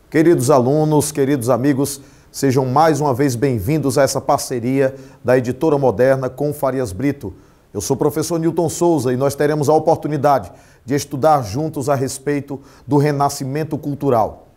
Queridos alunos, queridos amigos, sejam mais uma vez bem-vindos a essa parceria da Editora Moderna com Farias Brito. Eu sou o professor Newton Souza e nós teremos a oportunidade de estudar juntos a respeito do renascimento cultural.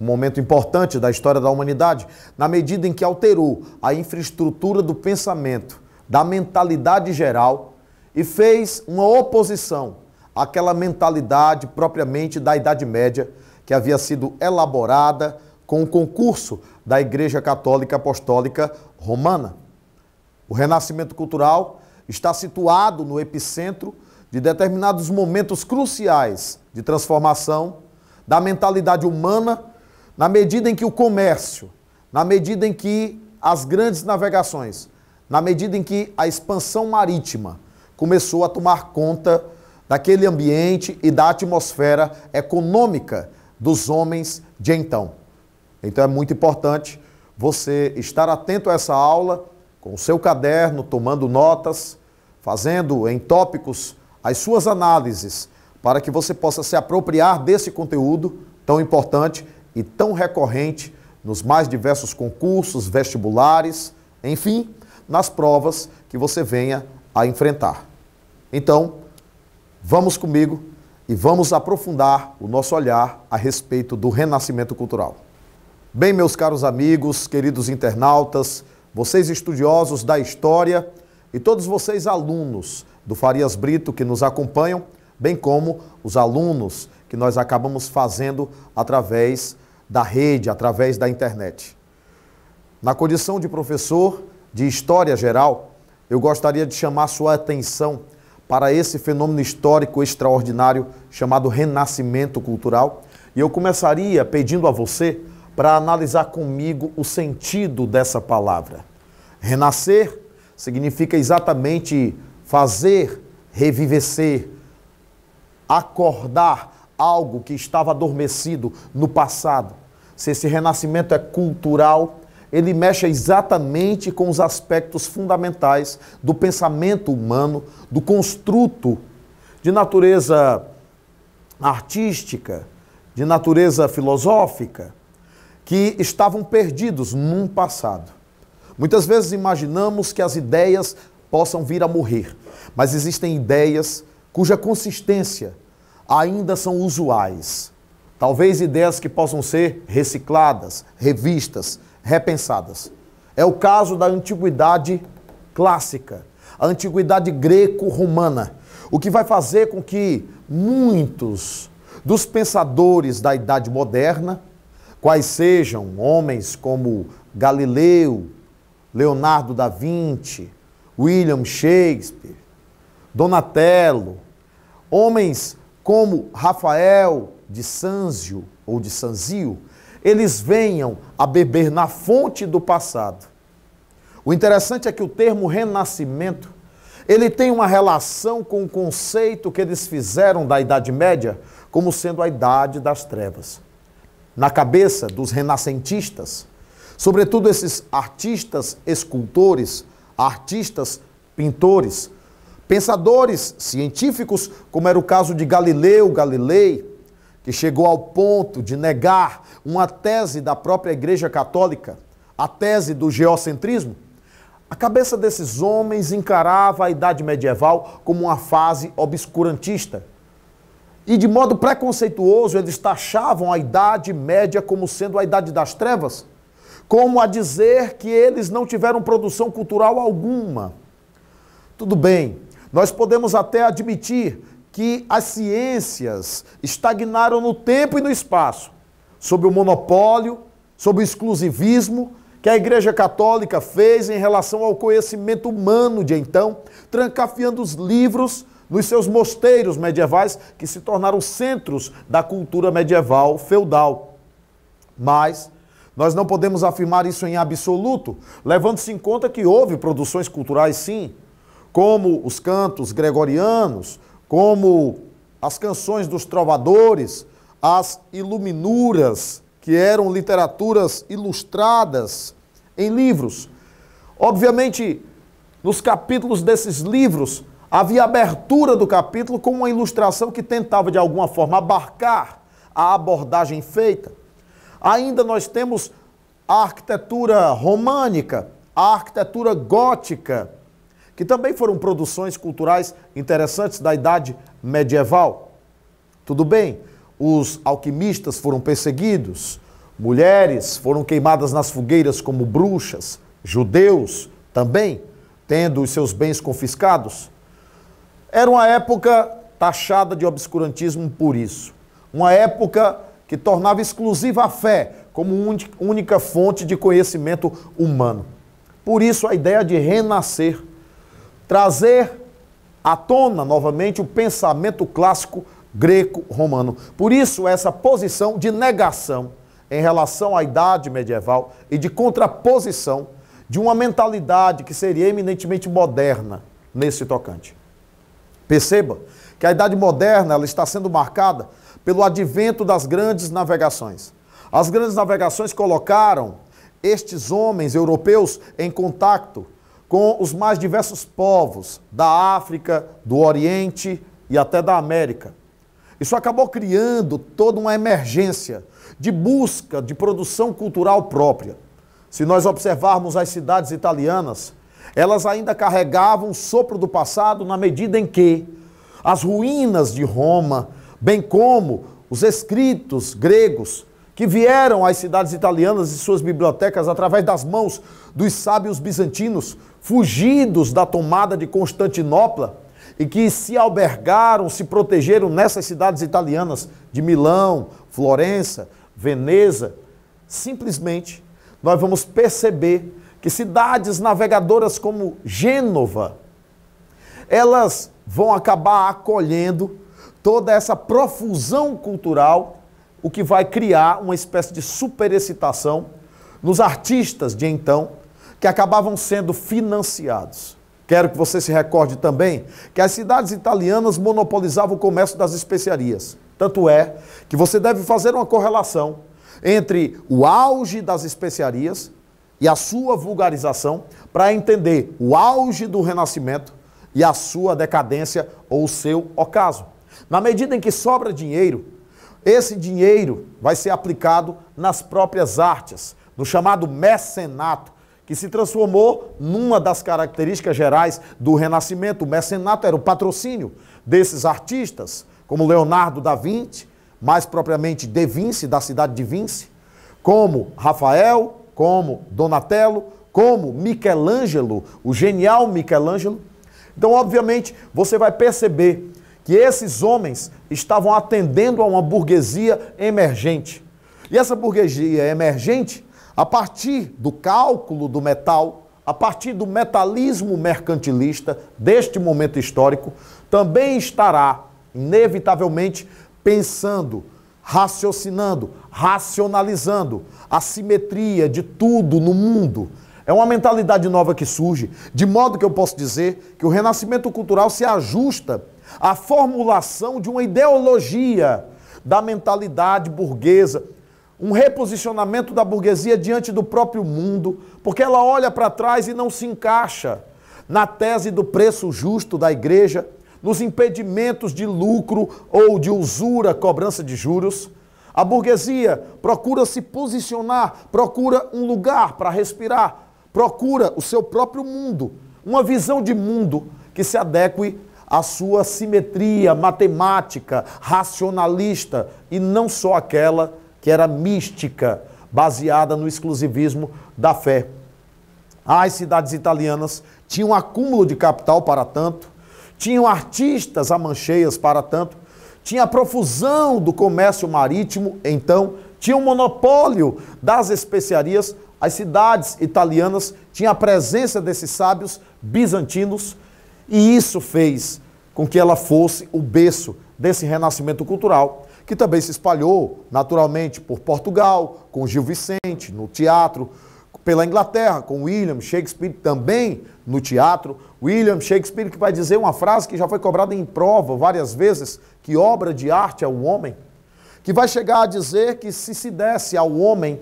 Um momento importante da história da humanidade, na medida em que alterou a infraestrutura do pensamento, da mentalidade geral e fez uma oposição àquela mentalidade propriamente da Idade Média, que havia sido elaborada com o concurso da Igreja Católica Apostólica Romana. O renascimento cultural está situado no epicentro de determinados momentos cruciais de transformação da mentalidade humana, na medida em que o comércio, na medida em que as grandes navegações, na medida em que a expansão marítima começou a tomar conta daquele ambiente e da atmosfera econômica dos homens de então. Então é muito importante você estar atento a essa aula, com o seu caderno, tomando notas, fazendo em tópicos as suas análises, para que você possa se apropriar desse conteúdo tão importante e tão recorrente nos mais diversos concursos, vestibulares, enfim, nas provas que você venha a enfrentar. Então, vamos comigo e vamos aprofundar o nosso olhar a respeito do renascimento cultural. Bem, meus caros amigos, queridos internautas, vocês estudiosos da história e todos vocês alunos do Farias Brito que nos acompanham, bem como os alunos que nós acabamos fazendo através da rede, através da internet. Na condição de professor de História Geral, eu gostaria de chamar sua atenção para esse fenômeno histórico extraordinário chamado renascimento cultural. E eu começaria pedindo a você para analisar comigo o sentido dessa palavra. Renascer significa exatamente fazer revivecer, acordar algo que estava adormecido no passado. Se esse renascimento é cultural, ele mexe exatamente com os aspectos fundamentais do pensamento humano, do construto de natureza artística, de natureza filosófica, que estavam perdidos num passado. Muitas vezes imaginamos que as ideias possam vir a morrer, mas existem ideias cuja consistência ainda são usuais. Talvez ideias que possam ser recicladas, revistas, repensadas. É o caso da antiguidade clássica, a antiguidade greco-romana, o que vai fazer com que muitos dos pensadores da Idade Moderna, quais sejam homens como Galileu, Leonardo da Vinci, William Shakespeare, Donatello, homens como Rafael de Sanzio ou de Sanzio, eles venham a beber na fonte do passado. O interessante é que o termo renascimento, ele tem uma relação com o conceito que eles fizeram da Idade Média como sendo a Idade das Trevas. Na cabeça dos renascentistas, sobretudo esses artistas escultores, artistas pintores, pensadores científicos, como era o caso de Galileu Galilei, que chegou ao ponto de negar uma tese da própria Igreja Católica, a tese do geocentrismo. A cabeça desses homens encarava a Idade Medieval como uma fase obscurantista. E de modo preconceituoso, eles taxavam a Idade Média como sendo a Idade das Trevas, como a dizer que eles não tiveram produção cultural alguma. Tudo bem, nós podemos até admitir que as ciências estagnaram no tempo e no espaço, sob o monopólio, sob o exclusivismo que a Igreja Católica fez em relação ao conhecimento humano de então, trancafiando os livros nos seus mosteiros medievais, que se tornaram centros da cultura medieval feudal. Mas nós não podemos afirmar isso em absoluto, levando-se em conta que houve produções culturais, sim, como os cantos gregorianos, como as canções dos trovadores, as iluminuras, que eram literaturas ilustradas em livros. Obviamente, nos capítulos desses livros, havia a abertura do capítulo com uma ilustração que tentava, de alguma forma, abarcar a abordagem feita. Ainda nós temos a arquitetura românica, a arquitetura gótica, que também foram produções culturais interessantes da Idade Medieval. Tudo bem, os alquimistas foram perseguidos, mulheres foram queimadas nas fogueiras como bruxas, judeus também, tendo os seus bens confiscados. Era uma época taxada de obscurantismo por isso. Uma época que tornava exclusiva a fé como única fonte de conhecimento humano. Por isso a ideia de renascer, trazer à tona novamente o pensamento clássico greco-romano. Por isso essa posição de negação em relação à Idade Medieval e de contraposição de uma mentalidade que seria eminentemente moderna nesse tocante. Perceba que a Idade Moderna ela está sendo marcada pelo advento das grandes navegações. As grandes navegações colocaram estes homens europeus em contato com os mais diversos povos da África, do Oriente e até da América. Isso acabou criando toda uma emergência de busca de produção cultural própria. Se nós observarmos as cidades italianas, elas ainda carregavam o sopro do passado na medida em que as ruínas de Roma, bem como os escritos gregos que vieram às cidades italianas e suas bibliotecas através das mãos dos sábios bizantinos, fugidos da tomada de Constantinopla e que se albergaram, se protegeram nessas cidades italianas de Milão, Florença, Veneza, simplesmente nós vamos perceber que cidades navegadoras como Gênova, elas vão acabar acolhendo toda essa profusão cultural, o que vai criar uma espécie de superexcitação nos artistas de então, que acabavam sendo financiados. Quero que você se recorde também que as cidades italianas monopolizavam o comércio das especiarias. Tanto é que você deve fazer uma correlação entre o auge das especiarias e a sua vulgarização para entender o auge do Renascimento e a sua decadência ou o seu ocaso. Na medida em que sobra dinheiro, esse dinheiro vai ser aplicado nas próprias artes, no chamado mecenato, que se transformou numa das características gerais do Renascimento. O mecenato era o patrocínio desses artistas, como Leonardo da Vinci, mais propriamente de Vinci, da cidade de Vinci, como Rafael, como Donatello, como Michelangelo, o genial Michelangelo. Então, obviamente, você vai perceber que esses homens estavam atendendo a uma burguesia emergente. E essa burguesia emergente, a partir do cálculo do metal, a partir do metalismo mercantilista deste momento histórico, também estará, inevitavelmente, pensando, raciocinando, racionalizando a simetria de tudo no mundo. É uma mentalidade nova que surge, de modo que eu posso dizer que o renascimento cultural se ajusta à formulação de uma ideologia da mentalidade burguesa, um reposicionamento da burguesia diante do próprio mundo, porque ela olha para trás e não se encaixa na tese do preço justo da igreja, nos impedimentos de lucro ou de usura, cobrança de juros. A burguesia procura se posicionar, procura um lugar para respirar, procura o seu próprio mundo, uma visão de mundo que se adeque à sua simetria matemática, racionalista, e não só aquela que era mística, baseada no exclusivismo da fé. As cidades italianas tinham um acúmulo de capital para tanto, tinham artistas a mancheias para tanto, tinha a profusão do comércio marítimo, então, tinha um monopólio das especiarias. As cidades italianas tinham a presença desses sábios bizantinos, e isso fez com que ela fosse o berço desse renascimento cultural, que também se espalhou naturalmente por Portugal, com Gil Vicente, no teatro, pela Inglaterra, com William Shakespeare, também no teatro. William Shakespeare, que vai dizer uma frase que já foi cobrada em prova várias vezes, que obra de arte é o homem, que vai chegar a dizer que se desse ao homem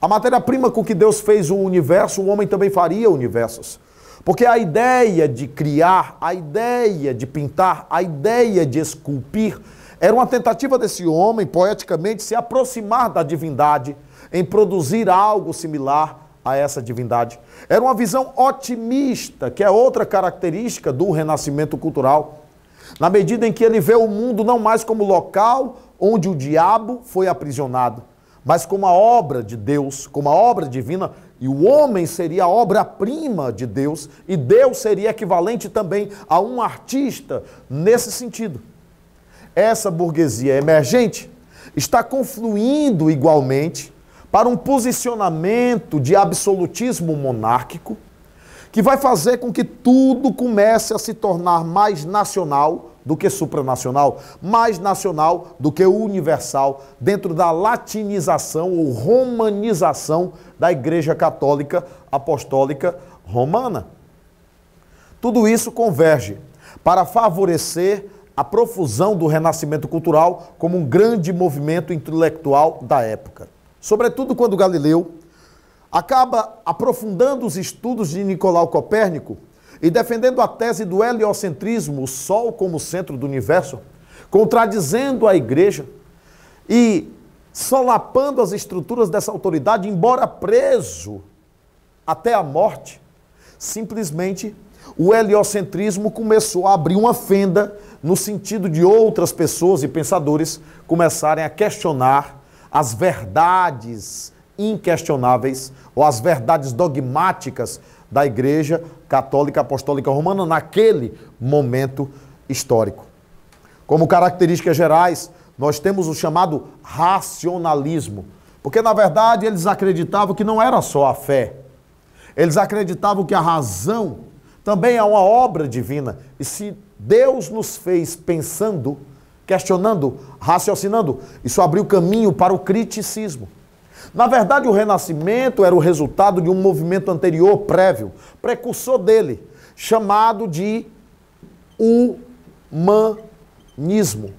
a matéria-prima com que Deus fez o universo, o homem também faria universos. Porque a ideia de criar, a ideia de pintar, a ideia de esculpir, Era uma tentativa desse homem, poeticamente, se aproximar da divindade, em produzir algo similar a essa divindade. Era uma visão otimista, que é outra característica do renascimento cultural, na medida em que ele vê o mundo não mais como local onde o diabo foi aprisionado, mas como a obra de Deus, como a obra divina, e o homem seria a obra-prima de Deus, e Deus seria equivalente também a um artista nesse sentido. Essa burguesia emergente está confluindo igualmente para um posicionamento de absolutismo monárquico que vai fazer com que tudo comece a se tornar mais nacional do que supranacional, mais nacional do que universal, dentro da latinização ou romanização da Igreja Católica Apostólica Romana. Tudo isso converge para favorecer a profusão do renascimento cultural como um grande movimento intelectual da época. Sobretudo quando Galileu acaba aprofundando os estudos de Nicolau Copérnico e defendendo a tese do heliocentrismo, o Sol como centro do universo, contradizendo a Igreja e solapando as estruturas dessa autoridade, embora preso até a morte. Simplesmente o heliocentrismo começou a abrir uma fenda no sentido de outras pessoas e pensadores começarem a questionar as verdades inquestionáveis ou as verdades dogmáticas da Igreja Católica Apostólica Romana naquele momento histórico. Como características gerais, nós temos o chamado racionalismo, porque na verdade eles acreditavam que não era só a fé, eles acreditavam que a razão também é uma obra divina, e se Deus nos fez pensando, questionando, raciocinando, isso abriu caminho para o criticismo. Na verdade, o Renascimento era o resultado de um movimento anterior, prévio, precursor dele, chamado de humanismo.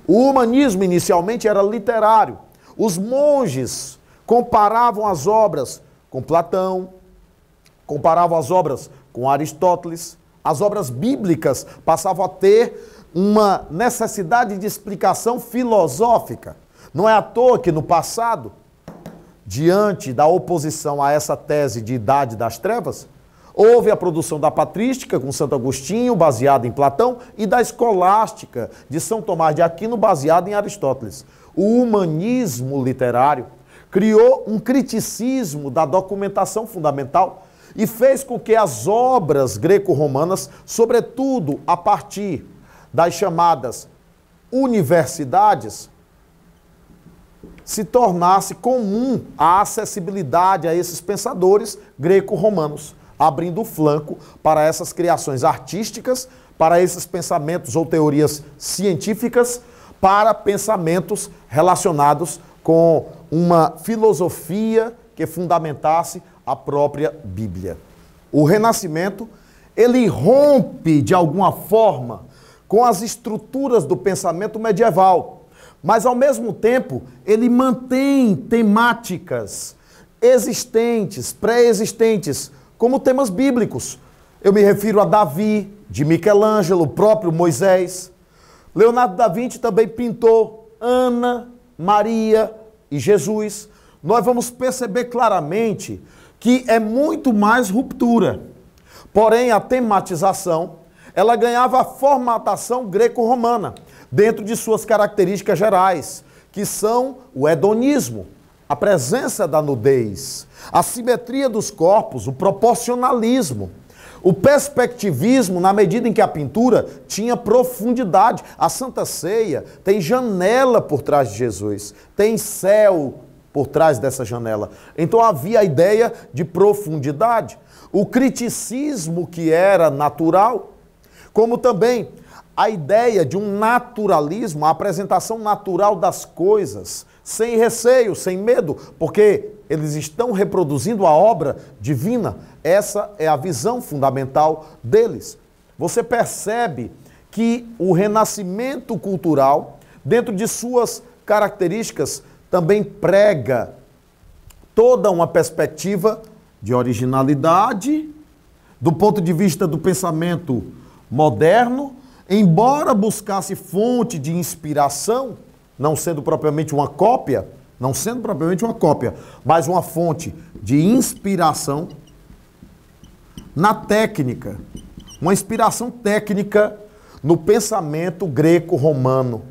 O humanismo inicialmente era literário. Os monges comparavam as obras com Platão, comparavam as obras com Aristóteles. As obras bíblicas passavam a ter uma necessidade de explicação filosófica. Não é à toa que no passado, diante da oposição a essa tese de idade das trevas, houve a produção da patrística com Santo Agostinho, baseada em Platão, e da escolástica de São Tomás de Aquino, baseada em Aristóteles. O humanismo literário criou um criticismo da documentação fundamental e fez com que as obras greco-romanas, sobretudo a partir das chamadas universidades, se tornasse comum a acessibilidade a esses pensadores greco-romanos, abrindo o flanco para essas criações artísticas, para esses pensamentos ou teorias científicas, para pensamentos relacionados com uma filosofia que fundamentasse a própria Bíblia. O Renascimento, ele rompe de alguma forma com as estruturas do pensamento medieval, mas ao mesmo tempo ele mantém temáticas existentes, pré-existentes, como temas bíblicos. Eu me refiro a Davi, de Michelangelo, o próprio Moisés. Leonardo da Vinci também pintou Ana, Maria e Jesus. Nós vamos perceber claramente que é muito mais ruptura. Porém, a tematização, ela ganhava a formatação greco-romana, dentro de suas características gerais, que são o hedonismo, a presença da nudez, a simetria dos corpos, o proporcionalismo, o perspectivismo, na medida em que a pintura tinha profundidade. A Santa Ceia tem janela por trás de Jesus, tem céu por trás dessa janela. Então havia a ideia de profundidade, o criticismo que era natural, como também a ideia de um naturalismo, a apresentação natural das coisas, sem receio, sem medo, porque eles estão reproduzindo a obra divina. Essa é a visão fundamental deles. Você percebe que o renascimento cultural, dentro de suas características, também prega toda uma perspectiva de originalidade, do ponto de vista do pensamento moderno, embora buscasse fonte de inspiração, não sendo propriamente uma cópia, mas uma fonte de inspiração na técnica, uma inspiração técnica no pensamento greco-romano,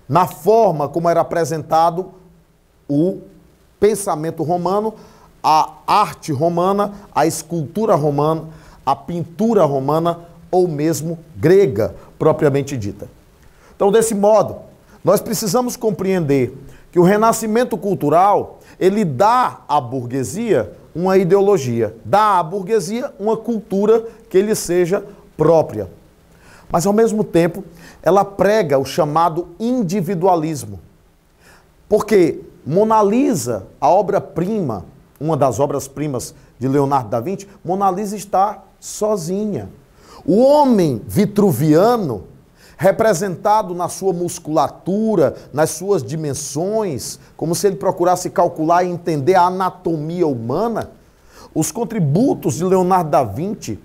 na forma como era apresentado o pensamento romano, a arte romana, a escultura romana, a pintura romana ou mesmo grega, propriamente dita. Então, desse modo, nós precisamos compreender que o renascimento cultural, ele dá à burguesia uma ideologia, dá à burguesia uma cultura que lhe seja própria. Mas, ao mesmo tempo, ela prega o chamado individualismo. Porque Mona Lisa, a obra-prima, uma das obras-primas de Leonardo da Vinci, Mona Lisa está sozinha. O homem vitruviano, representado na sua musculatura, nas suas dimensões, como se ele procurasse calcular e entender a anatomia humana, os contributos de Leonardo da Vinci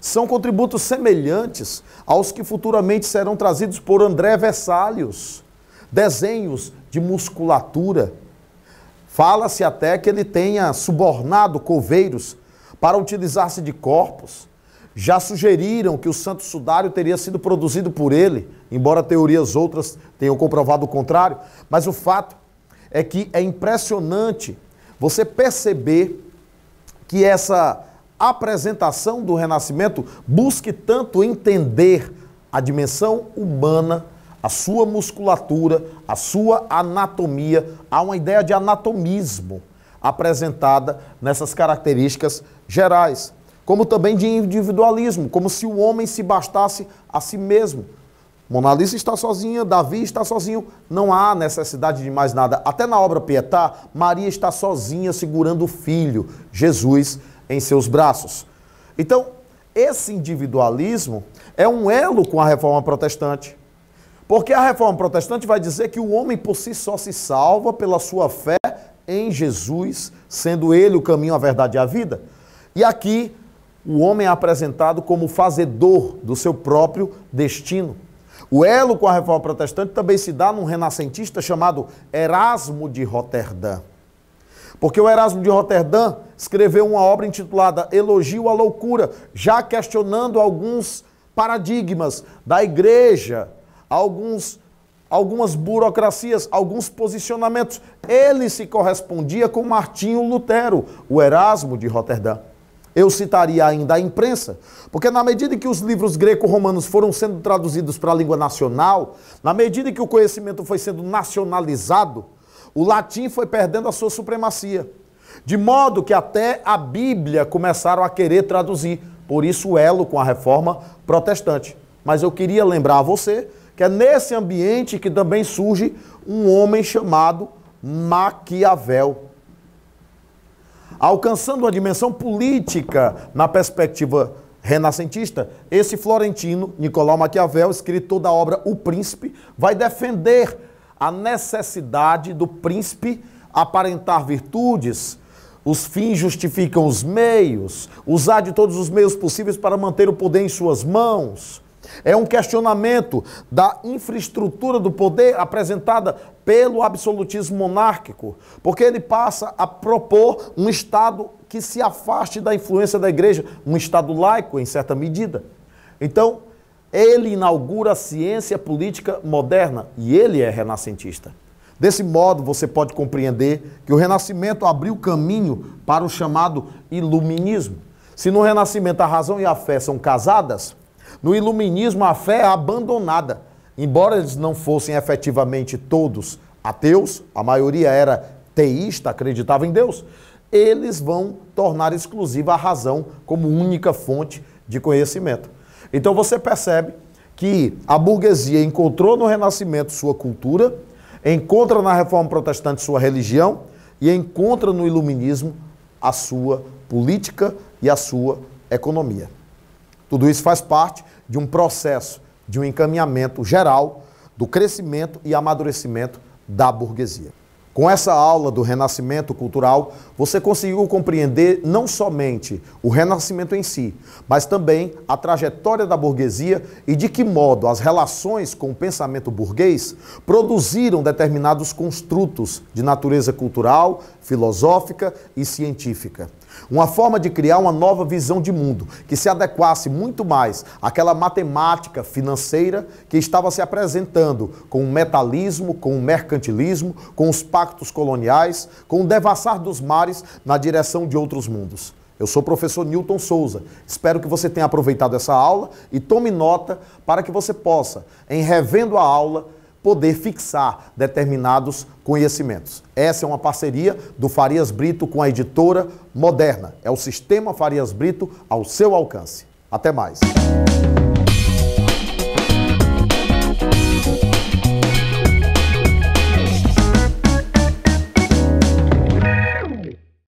são contributos semelhantes aos que futuramente serão trazidos por André Vesalius, desenhos de musculatura. Fala-se até que ele tenha subornado coveiros para utilizar-se de corpos. Já sugeriram que o Santo Sudário teria sido produzido por ele, embora teorias outras tenham comprovado o contrário. Mas o fato é que é impressionante você perceber que essa apresentação do Renascimento busque tanto entender a dimensão humana, a sua musculatura, a sua anatomia. Há uma ideia de anatomismo apresentada nessas características gerais, como também de individualismo, como se o homem se bastasse a si mesmo. Mona Lisa está sozinha, Davi está sozinho, não há necessidade de mais nada. Até na obra Pietà, Maria está sozinha segurando o filho, Jesus, em seus braços. Então, esse individualismo é um elo com a Reforma Protestante. Porque a Reforma Protestante vai dizer que o homem por si só se salva pela sua fé em Jesus, sendo ele o caminho, a verdade e a vida. E aqui, o homem é apresentado como fazedor do seu próprio destino. O elo com a Reforma Protestante também se dá num renascentista chamado Erasmo de Roterdã. Porque o Erasmo de Roterdã escreveu uma obra intitulada Elogio à Loucura, já questionando alguns paradigmas da igreja, algumas burocracias, alguns posicionamentos. Ele se correspondia com Martinho Lutero, o Erasmo de Roterdã. Eu citaria ainda a imprensa, porque na medida que os livros greco-romanos foram sendo traduzidos para a língua nacional, na medida que o conhecimento foi sendo nacionalizado, o latim foi perdendo a sua supremacia. De modo que até a Bíblia começaram a querer traduzir. Por isso o elo com a Reforma Protestante. Mas eu queria lembrar a você que é nesse ambiente que também surge um homem chamado Maquiavel. Alcançando uma dimensão política na perspectiva renascentista, esse florentino, Nicolau Maquiavel, escritor da obra O Príncipe, vai defender a necessidade do príncipe aparentar virtudes, os fins justificam os meios, usar de todos os meios possíveis para manter o poder em suas mãos. É um questionamento da infraestrutura do poder apresentada pelo absolutismo monárquico, porque ele passa a propor um Estado que se afaste da influência da igreja, um Estado laico em certa medida. Então, ele inaugura a ciência política moderna e ele é renascentista. Desse modo, você pode compreender que o Renascimento abriu caminho para o chamado Iluminismo. Se no Renascimento a razão e a fé são casadas, no Iluminismo a fé é abandonada. Embora eles não fossem efetivamente todos ateus, a maioria era teísta, acreditava em Deus, eles vão tornar exclusiva a razão como única fonte de conhecimento. Então você percebe que a burguesia encontrou no Renascimento sua cultura, encontra na Reforma Protestante sua religião e encontra no Iluminismo a sua política e a sua economia. Tudo isso faz parte de um processo, de um encaminhamento geral do crescimento e amadurecimento da burguesia. Com essa aula do renascimento cultural, você conseguiu compreender não somente o renascimento em si, mas também a trajetória da burguesia e de que modo as relações com o pensamento burguês produziram determinados construtos de natureza cultural, filosófica e científica. Uma forma de criar uma nova visão de mundo que se adequasse muito mais àquela matemática financeira que estava se apresentando com o metalismo, com o mercantilismo, com os pactos coloniais, com o devassar dos mares na direção de outros mundos. Eu sou o professor Newton Souza. Espero que você tenha aproveitado essa aula e tome nota para que você possa, em revendo a aula, poder fixar determinados conhecimentos. Essa é uma parceria do Farias Brito com a editora Moderna. É o Sistema Farias Brito ao seu alcance. Até mais.